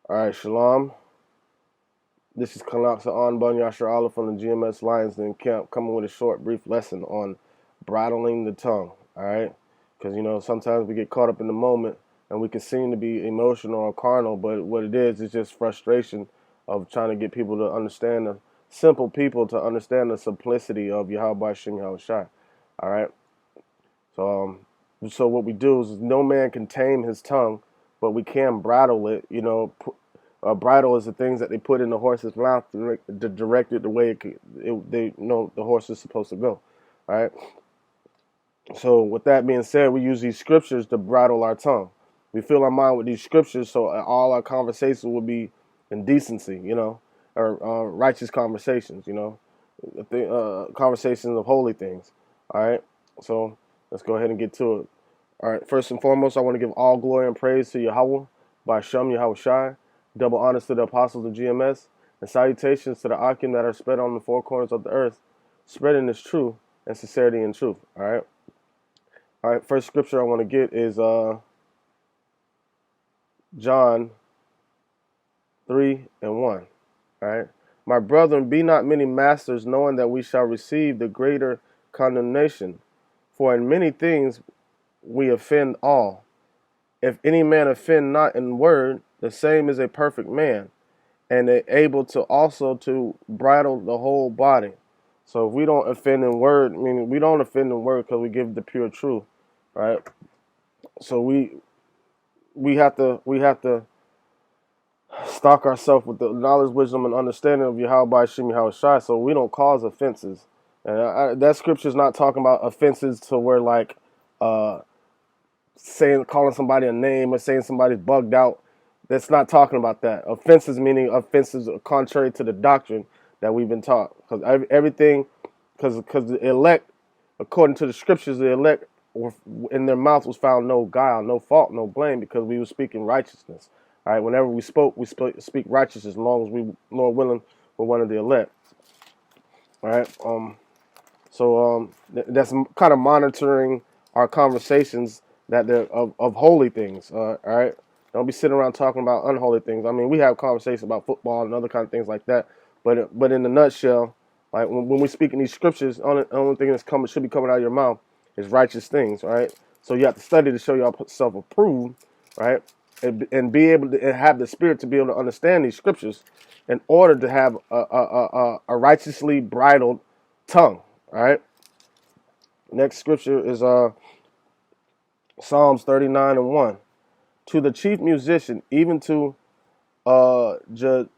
All right, Shalom. This is Kanaksa Anban Yashar Allah from the GMS Lions Den Camp, coming with a short, brief lesson on bridling the tongue. All right, because sometimes we get caught up in the moment and we can seem to be emotional or carnal, but what it is just frustration of trying to get people to understand the simple people to understand the simplicity of Yahweh Shem Yahushai. All right, so what we do is no man can tame his tongue, but we can bridle it. Bridle is the things that they put in the horse's mouth to direct it the way they know the horse is supposed to go. All right. So with that being said, we use these scriptures to bridle our tongue. We fill our mind with these scriptures, so all our conversations will be in decency, or righteous conversations, conversations of holy things. All right. So let's go ahead and get to it. All right. First and foremost, I want to give all glory and praise to Yahweh by Shem Yahushai. Double honors to the apostles of GMS, and salutations to the Akim that are spread on the four corners of the earth, spreading this truth and sincerity and truth. All right. First scripture I want to get is John 3:1. All right. My brethren, be not many masters, knowing that we shall receive the greater condemnation. For in many things we offend all. If any man offend not in word, the same is a perfect man, and able to also to bridle the whole body. So if we don't offend in word, meaning we don't offend in word because we give the pure truth, right? So we have to stock ourselves with the knowledge, wisdom, and understanding of Yahweh Shem Yahushai, so we don't cause offenses. And that scripture is not talking about offenses to where like calling somebody a name or saying somebody's bugged out. That's not talking about that. Offenses meaning offenses contrary to the doctrine that we've been taught. Because everything, because the elect, according to the scriptures, the elect in their mouth was found no guile, no fault, no blame, because we were speaking righteousness. All right. Whenever we speak righteousness, as long as we, Lord willing, were one of the elect. All right. That's kind of monitoring our conversations that they're of holy things. All right. Don't be sitting around talking about unholy things. I mean, we have conversations about football and other kind of things like that. But in a nutshell, like when we speak in these scriptures, the only thing that's should be coming out of your mouth is righteous things, right? So you have to study to show yourself approved, right? And be able to and have the spirit to be able to understand these scriptures in order to have a righteously bridled tongue, right? Next scripture is Psalms 39:1. To the chief musician, even to Jeduthun,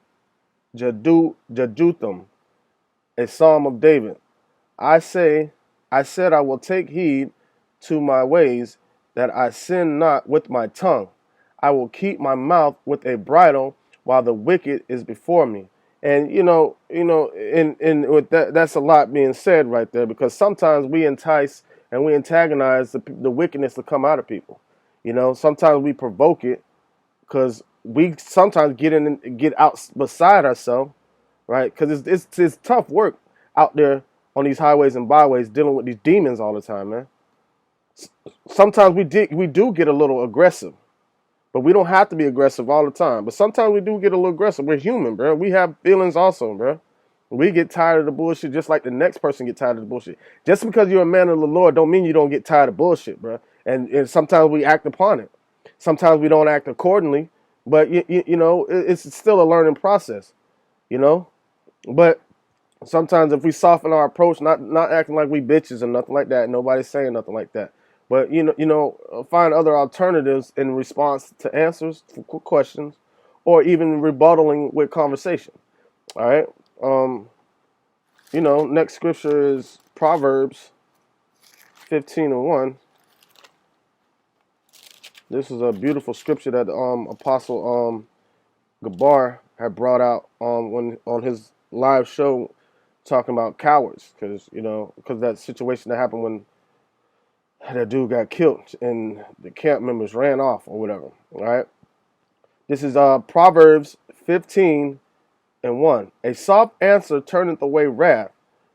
a psalm of David. I said I will take heed to my ways, that I sin not with my tongue. I will keep my mouth with a bridle while the wicked is before me. And and with that's a lot being said right there, because sometimes we entice and we antagonize the wickedness to come out of people. Sometimes we provoke it because we sometimes get out beside ourselves, right? Because it's tough work out there on these highways and byways dealing with these demons all the time, man. Sometimes we do get a little aggressive, but we don't have to be aggressive all the time. But sometimes we do get a little aggressive. We're human, bro. We have feelings also, bro. We get tired of the bullshit just like the next person get tired of the bullshit. Just because you're a man of the Lord don't mean you don't get tired of bullshit, bro. And sometimes we act upon it. Sometimes we don't act accordingly, but it's still a learning process, you know. But sometimes if we soften our approach, not acting like we bitches and nothing like that, nobody's saying nothing like that. But find other alternatives in response to answers for questions, or even rebuttaling with conversation. All right. Next scripture is Proverbs 15:1. This is a beautiful scripture that Apostle Gabar had brought out when on his live show talking about cowards, because that situation that happened when that dude got killed and the camp members ran off or whatever. All right. This is Proverbs 15:1. A soft answer turneth away wrath,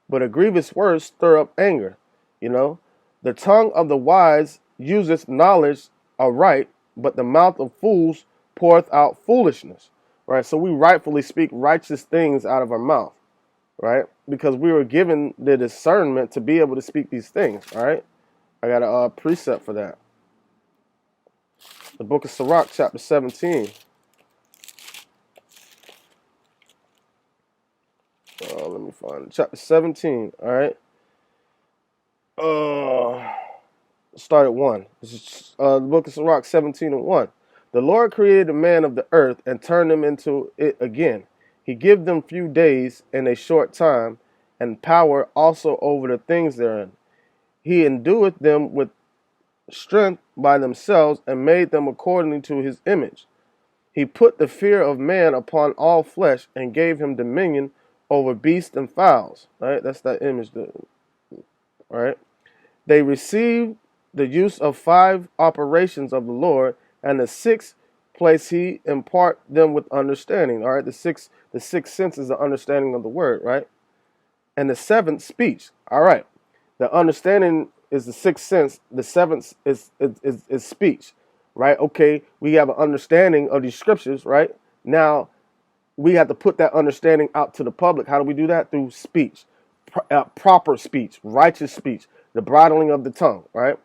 but a grievous word stir up anger. The tongue of the wise useth knowledge aright, but the mouth of fools poureth out foolishness. right? So we rightfully speak righteous things out of our mouth, right? Because we were given the discernment to be able to speak these things, all right? I got a precept for that. The book of Sirach, chapter 17. Let me find it. Chapter 17, all right? Start at 1. This is the book of Sirach 17 and 1. The Lord created the man of the earth and turned them into it again. He gave them few days and a short time, and power also over the things therein. He endued them with strength by themselves and made them according to his image. He put the fear of man upon all flesh and gave him dominion over beasts and fowls. Right? That's that image. Right? They received the use of 5 operations of the Lord, and the 6th place he impart them with understanding. All right, the sixth sense is the understanding of the word, right? And the 7th, speech. All right, the understanding is the 6th sense. The 7th is speech, right? Okay, we have an understanding of these scriptures, right? Now we have to put that understanding out to the public. How do we do that? Through speech, proper speech, righteous speech, the bridling of the tongue, right?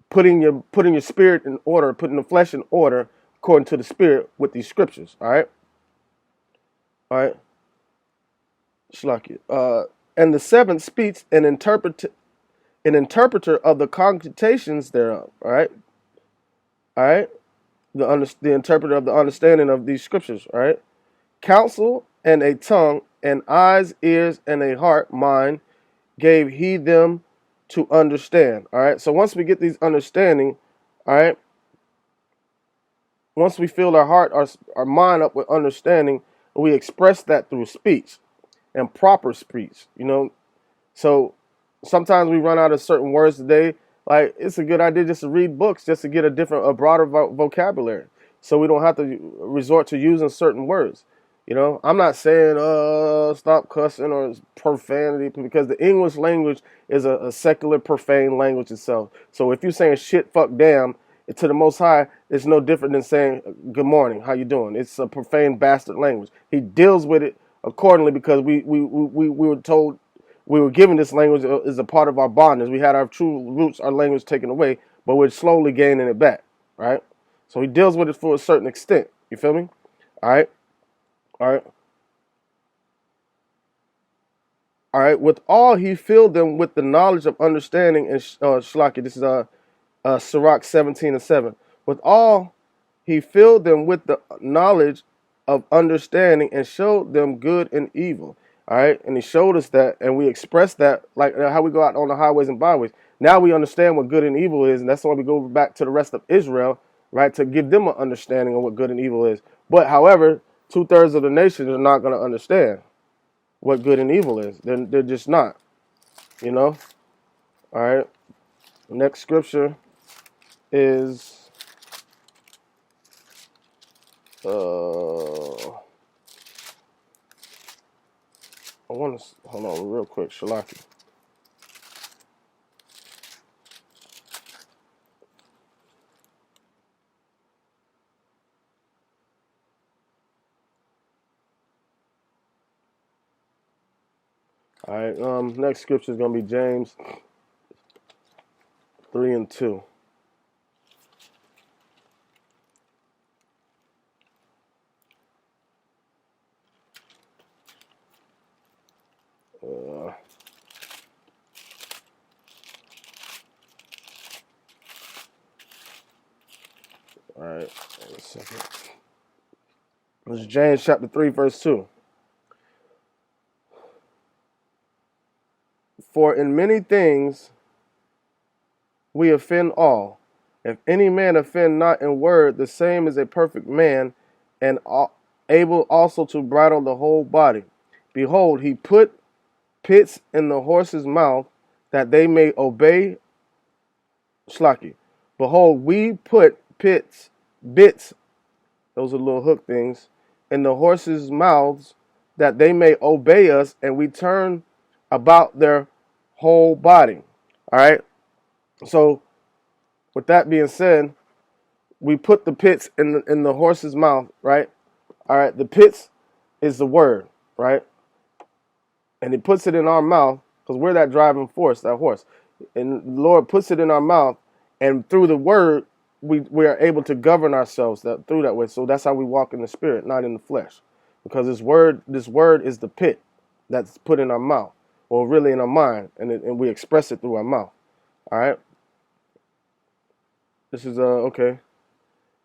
Putting your spirit in order, putting the flesh in order according to the spirit with these scriptures. All right. Shlaki. And the 7th speech an interpreter of the cogitations thereof. All right. The interpreter of the understanding of these scriptures. All right. Counsel and a tongue and eyes, ears, and a heart, mind gave he them to understand. All right. So once we get these understanding, all right. Once we fill our heart, our mind up with understanding, we express that through speech and proper speech. So sometimes we run out of certain words today. Like, it's a good idea just to read books, just to get a broader vocabulary, so we don't have to resort to using certain words. I'm not saying stop cussing or profanity, because the English language is a secular, profane language itself. So if you're saying shit, fuck, damn, to the Most High, it's no different than saying good morning, how you doing? It's a profane bastard language. He deals with it accordingly, because we were told, we were given this language as a part of our bondage. We had our true roots, our language taken away, but we're slowly gaining it back, right? So he deals with it for a certain extent. You feel me? All right. With all he filled them with the knowledge of understanding and Shlaki. This is Sirach 17 and 7. With all he filled them with the knowledge of understanding and showed them good and evil. All right, and he showed us that, and we expressed that, like how we go out on the highways and byways. Now we understand what good and evil is, and that's why we go back to the rest of Israel, right, to give them an understanding of what good and evil is. But however, 2/3 of the nation are not going to understand what good and evil is. They're just not. All right. Next scripture is I want to hold on real quick, Shalaki. All right. Next scripture is going to be James 3 and 2. All right. Wait a second. This is James chapter 3, verse 2. For in many things we offend all. If any man offend not in word, the same is a perfect man, and able also to bridle the whole body. Behold, he put pits in the horse's mouth, that they may obey. Shlaki. Behold, we put bits, those are little hook things, in the horses' mouths, that they may obey us, and we turn about their whole body. All right. So, with that being said, we put the pits in the horse's mouth, right? All right, the pits is the word, right? And he puts it in our mouth because we're that driving force, that horse. And the Lord puts it in our mouth, and through the word, we are able to govern ourselves through that way. So that's how we walk in the spirit, not in the flesh. Because this word is the pit that's put in our mouth, or really in our mind, and we express it through our mouth. All right. This is okay.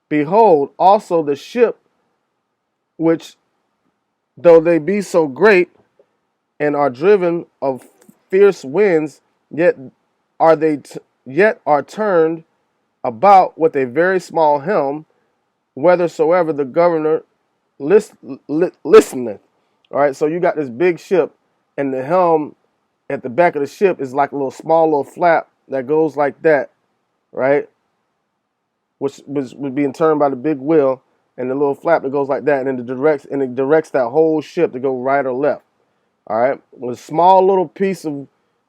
Behold, also the ship, which though they be so great, and are driven of fierce winds, yet yet are turned about with a very small helm, whithersoever the governor listeneth. All right, so you got this big ship, and the helm at the back of the ship is like a little small little flap that goes like that, right? Which was being turned by the big wheel, and the little flap that goes like that, and it directs that whole ship to go right or left. All right, with a small little piece of,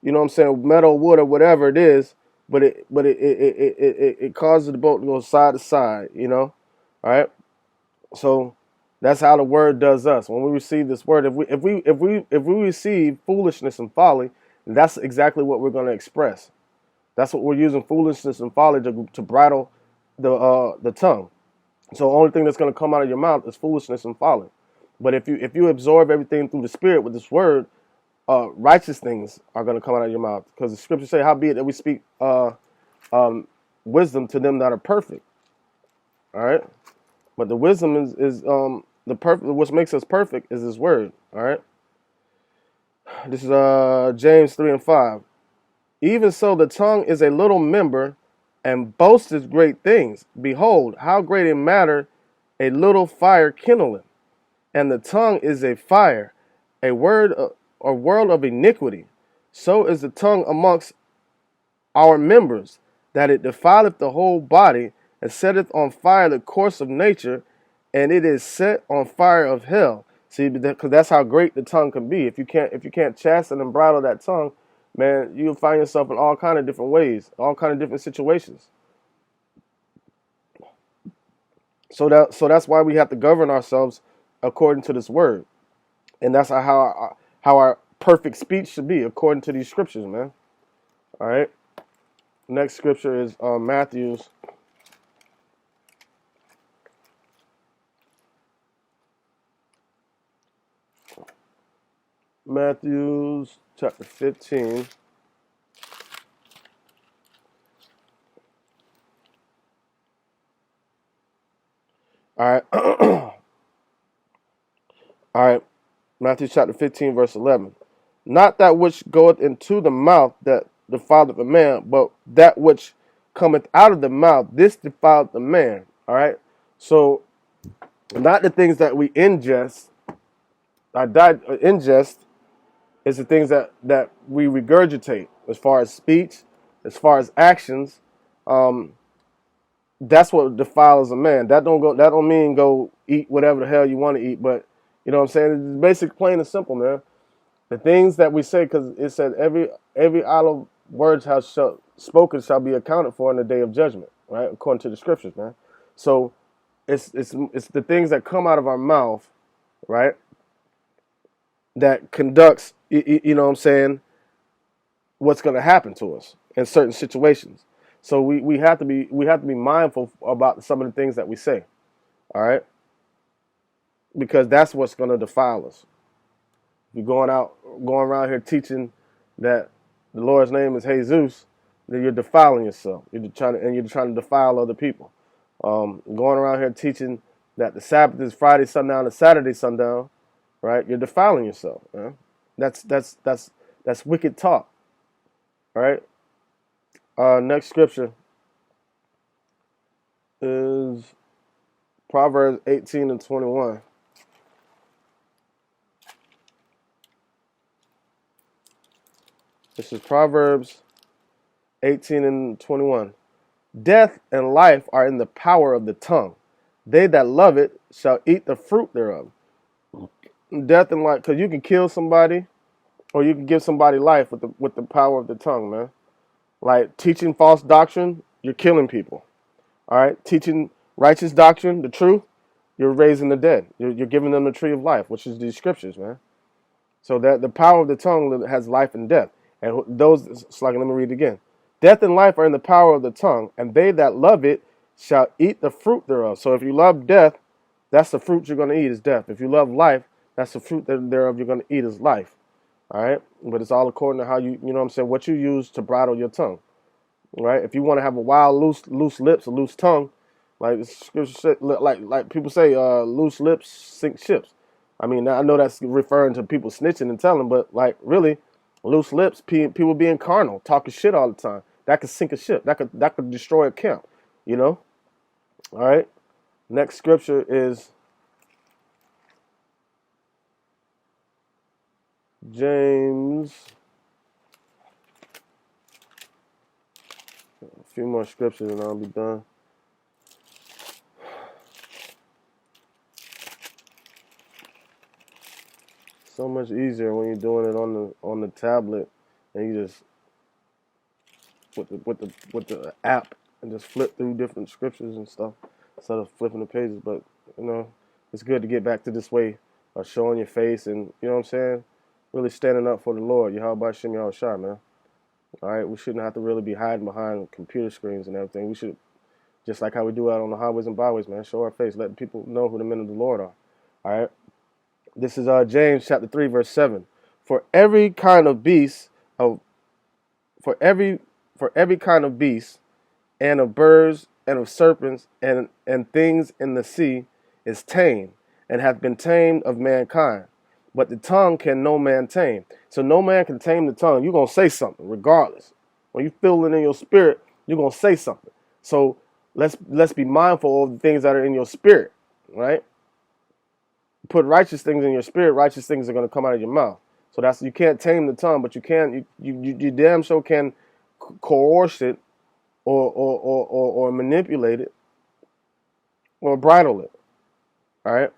you know what I'm saying, metal, wood, or whatever it is, but it causes the boat to go side to side, you know. All right, so that's how the word does us. When we receive this word, if we receive foolishness and folly, that's exactly what we're going to express. That's what we're using, foolishness and folly, to bridle the tongue. So the only thing that's going to come out of your mouth is foolishness and folly. But if you absorb everything through the Spirit with this word, righteous things are going to come out of your mouth. Because the scriptures say, howbeit that we speak wisdom to them that are perfect. All right? But the wisdom is the perfect. What makes us perfect is His word. All right? This is James 3:5. Even so, the tongue is a little member, and boasteth great things. Behold, how great a matter a little fire kindleth. And the tongue is a fire, a world of iniquity. So is the tongue amongst our members, that it defileth the whole body, and setteth on fire the course of nature, and it is set on fire of hell. See, because that's how great the tongue can be. If you can't chasten and bridle that tongue, man, you'll find yourself in all kind of different ways, all kind of different situations. So that's why we have to govern ourselves according to this word, and that's how our perfect speech should be according to these scriptures, man. All right. Next scripture is Matthew's chapter 15. All right. All right. Matthew chapter 15, verse 11. Not that which goeth into the mouth that defileth a man, but that which cometh out of the mouth, this defileth the man. All right. So, not the things that we ingest. Ingest is the things that we regurgitate, as far as speech, as far as actions. That's what defiles a man. That don't mean go eat whatever the hell you want to eat, but you know what I'm saying? It's basically plain and simple, man. The things that we say, because it said every idle words spoken shall be accounted for in the day of judgment, right? According to the scriptures, man. So it's the things that come out of our mouth, right? That conducts, you know what I'm saying, what's going to happen to us in certain situations. So we have to be mindful about some of the things that we say, all right? Because that's what's going to defile us. If you're going around here teaching that the Lord's name is Jesus, then you're defiling yourself. You're trying to defile other people. Going around here teaching that the Sabbath is Friday sundown to Saturday sundown, right? You're defiling yourself. Man. That's wicked talk. All right. Next scripture is Proverbs 18:21. This is Proverbs 18:21. Death and life are in the power of the tongue. They that love it shall eat the fruit thereof. Death and life, because you can kill somebody, or you can give somebody life with the power of the tongue, man. Like teaching false doctrine, you're killing people. All right, teaching righteous doctrine, the truth, you're raising the dead. You're giving them the tree of life, which is these scriptures, man. So that the power of the tongue has life and death. And those, it's like, let me read it again. Death and life are in the power of the tongue, and they that love it shall eat the fruit thereof. So if you love death, that's the fruit you're going to eat is death. If you love life, that's the fruit thereof you're going to eat is life. All right? But it's all according to how you know what I'm saying, what you use to bridle your tongue. Right? If you want to have a wild, loose lips, a loose tongue, like people say, loose lips sink ships. I mean, I know that's referring to people snitching and telling, but like really, loose lips, people being carnal, talking shit all the time, that could sink a ship. That could destroy a camp. You know. All right. Next scripture is James. A few more scriptures and I'll be done. So much easier when you're doing it on the tablet and you just with the app and just flip through different scriptures and stuff instead of flipping the pages. But you know, it's good to get back to this way of showing your face and you know what I'm saying, really standing up for the Lord. Yahweh Shem Yahweh Shai, man. All right, we shouldn't have to really be hiding behind computer screens and everything. We should, just like how we do out on the highways and byways, man, show our face, letting people know who the men of the Lord are. All right. This is James chapter 3, verse 7. For every kind of beast for every kind of beast and of birds and of serpents and things in the sea is tamed and hath been tamed of mankind. But the tongue can no man tame. So no man can tame the tongue. You're going to say something regardless. When you feel it in your spirit, you're going to say something. So let's be mindful of the things that are in your spirit, right? Put righteous things in your spirit, righteous things are going to come out of your mouth. So that's, you can't tame the tongue, but you damn sure can coerce it or manipulate it or bridle it. All right.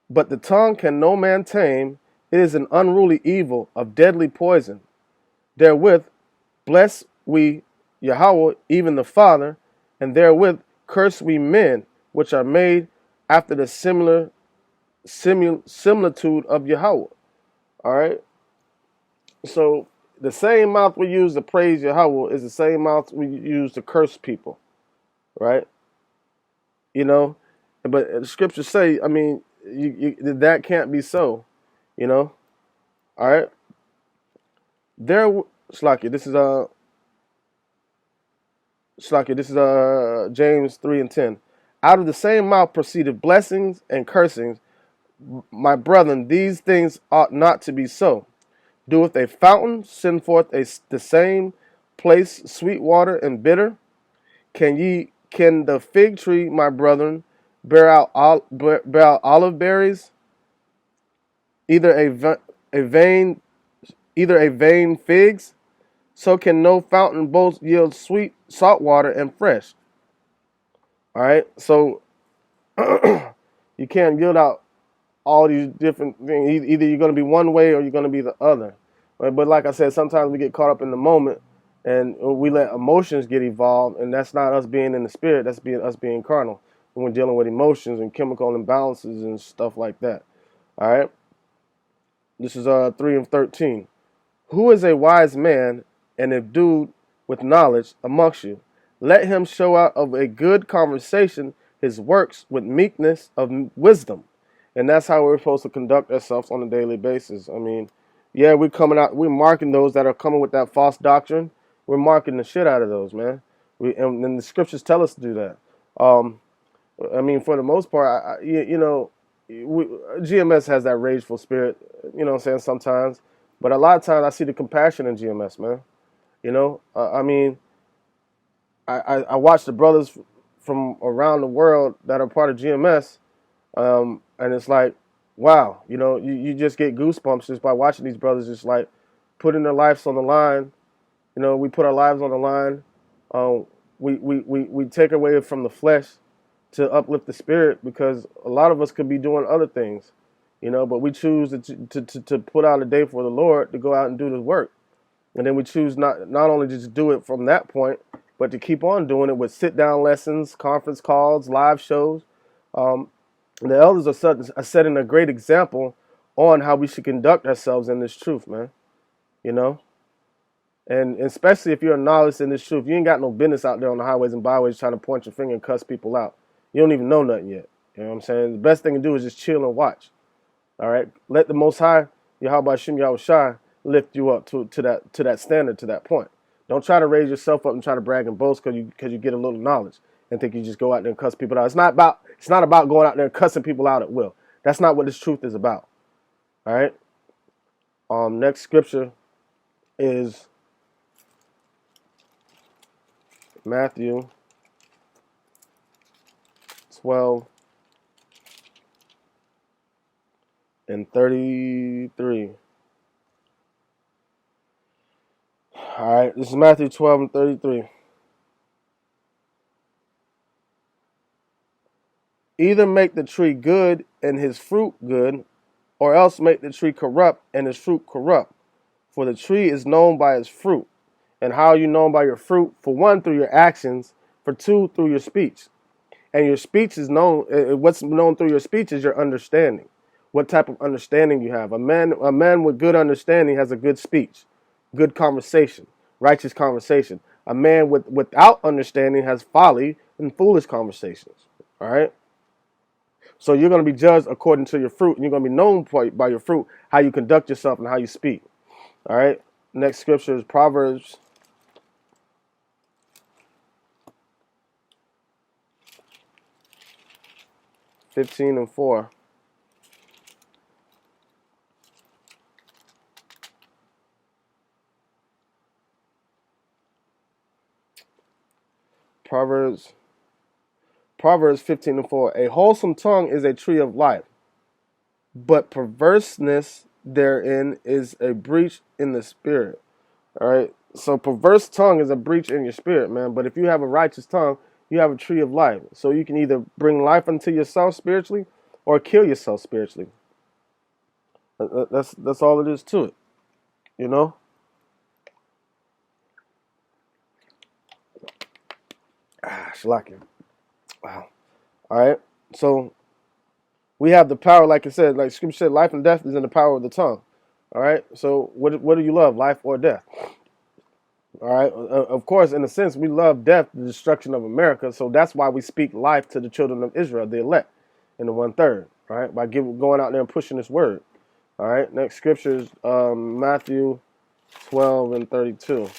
But the tongue can no man tame. It is an unruly evil of deadly poison. Therewith bless we Yahweh, even the Father, and therewith curse we men, which are made after the similitude of Yahweh. All right. So the same mouth we use to praise Yahweh is the same mouth we use to curse people. Right. You know, but the scriptures say, I mean, that can't be so, you know. All right. Slakia, this is James 3:10. Out of the same mouth proceeded blessings and cursings. My brethren, these things ought not to be so. Doeth a fountain send forth the same place sweet water and bitter? Can the fig tree, my brethren, bear out olive berries? Either a vain figs, so can no fountain both yield sweet salt water and fresh. All right, so you can't yield out all these different things. Either you're going to be one way or you're going to be the other. Right? But like I said, sometimes we get caught up in the moment and we let emotions get involved, and that's not us being in the spirit. That's us being carnal when we're dealing with emotions and chemical imbalances and stuff like that. All right. This is 3:13. Who is a wise man and endued with knowledge amongst you? Let him show out of a good conversation his works with meekness of wisdom. And that's how we're supposed to conduct ourselves on a daily basis. I mean, yeah, we're marking those that are coming with that false doctrine. We're marking the shit out of those, man. And the scriptures tell us to do that. I mean, for the most part, GMS has that rageful spirit, you know what I'm saying, sometimes. But a lot of times I see the compassion in GMS, man. You know, I mean, I watch the brothers from around the world that are part of GMS, and it's like, wow, you know, you just get goosebumps just by watching these brothers just like putting their lives on the line. You know, we put our lives on the line. We take away from the flesh to uplift the spirit, because a lot of us could be doing other things, you know, but we choose to put out a day for the Lord to go out and do the work. And then we choose not only to just do it from that point, but to keep on doing it with sit-down lessons, conference calls, live shows, Um, the elders are setting a great example on how we should conduct ourselves in this truth, man. You know, and especially if you're a novice in this truth, you ain't got no business out there on the highways and byways trying to point your finger and cuss people out. You don't even know nothing yet. You know what I'm saying? The best thing to do is just chill and watch. All right, let the Most High, Yahweh Shem Yahweh Shai, lift you up to that standard, to that point. Don't try to raise yourself up and try to brag and boast because you get a little knowledge and think you just go out there and cuss people out. It's not about going out there and cussing people out at will. That's not what this truth is about. All right. Next scripture is Matthew 12 and 33. All right, this is Matthew 12 and 33. Either make the tree good and his fruit good, or else make the tree corrupt and his fruit corrupt. For the tree is known by its fruit. And how are you known by your fruit? For one, through your actions. For two, through your speech. And your speech is known, what's known through your speech is your understanding. What type of understanding you have. A man with good understanding has a good speech, good conversation, righteous conversation. A man without understanding has folly and foolish conversations. All right? So you're going to be judged according to your fruit, and you're going to be known by your fruit, how you conduct yourself and how you speak. All right? Next scripture is Proverbs 15 and 4. Proverbs 15 and 4. A wholesome tongue is a tree of life, but perverseness therein is a breach in the spirit. All right. So perverse tongue is a breach in your spirit, man. But if you have a righteous tongue, you have a tree of life. So you can either bring life unto yourself spiritually or kill yourself spiritually. That's all it is to it. You know? Shalaki. Wow. All right. So we have the power, like I said, like Scripture said, life and death is in the power of the tongue. All right. So what do you love, life or death? All right. Of course, in a sense, we love death, the destruction of America. So that's why we speak life to the children of Israel, the elect, in the 1/3. All right. By going out there and pushing this word. All right. Next scripture is Matthew 12 and 32.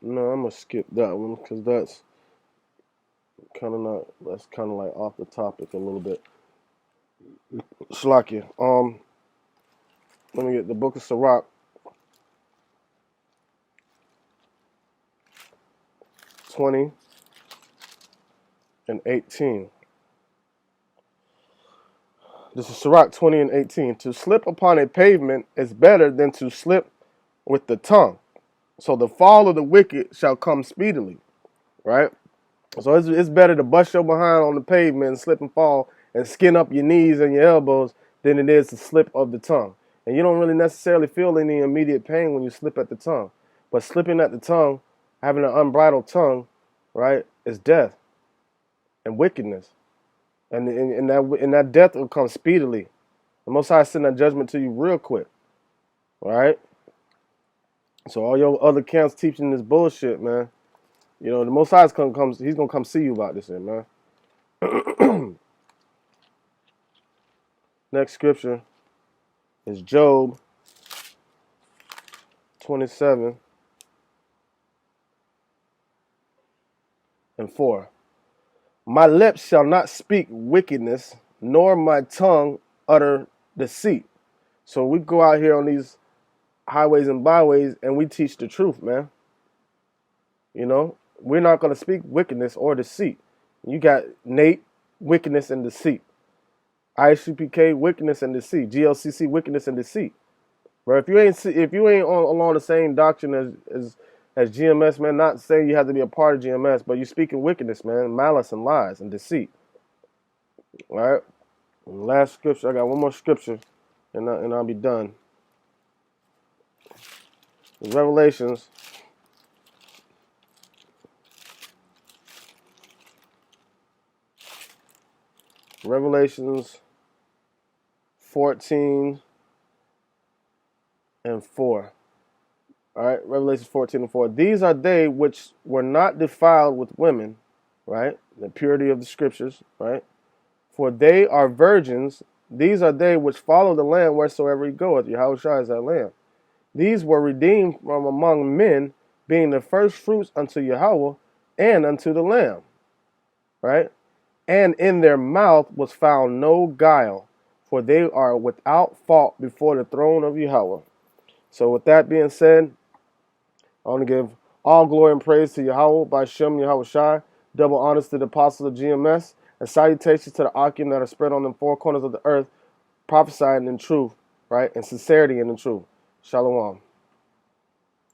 No, I'm gonna skip that one because that's kind of like off the topic a little bit. Shlakia. Let me get the book of Sirach, 20 and 18. This is Sirach 20 and 18. To slip upon a pavement is better than to slip with the tongue. So the fall of the wicked shall come speedily. Right? So it's better to bust your behind on the pavement and slip and fall and skin up your knees and your elbows than it is to slip of the tongue. And you don't really necessarily feel any immediate pain when you slip at the tongue. But slipping at the tongue, having an unbridled tongue, right, is death and wickedness. And that death will come speedily. The Most High send that judgment to you real quick. All right? So all your other camps teaching this bullshit, man. You know, the Most High he's gonna come see you about this shit, man. Next scripture is Job 27 and 4. My lips shall not speak wickedness, nor my tongue utter deceit. So we go out here on these highways and byways and we teach the truth, man. You know, we're not going to speak wickedness or deceit. You got Nate, wickedness and deceit. ICPK, wickedness and deceit. GLCC, wickedness and deceit. But if you ain't along the same doctrine as GMS, man, not saying you have to be a part of GMS, but you speaking wickedness, man, malice and lies and deceit. All right. And last scripture, I got one more scripture, and I'll be done. It's Revelations. Revelations 14 and 4. All right, Revelation 14 and 4. These are they which were not defiled with women, right? The purity of the scriptures, right? For they are virgins. These are they which follow the Lamb wheresoever he goeth. Yahushua is that Lamb. These were redeemed from among men, being the first fruits unto Yahweh and unto the Lamb, right? And in their mouth was found no guile, for they are without fault before the throne of Yahweh. So with that being said, I want to give all glory and praise to Yahweh by Shem Yahweh Shai, double honors to the apostles of GMS, and salutations to the Akim that are spread on the four corners of the earth, prophesying in truth, right, and sincerity and in truth. Shalom.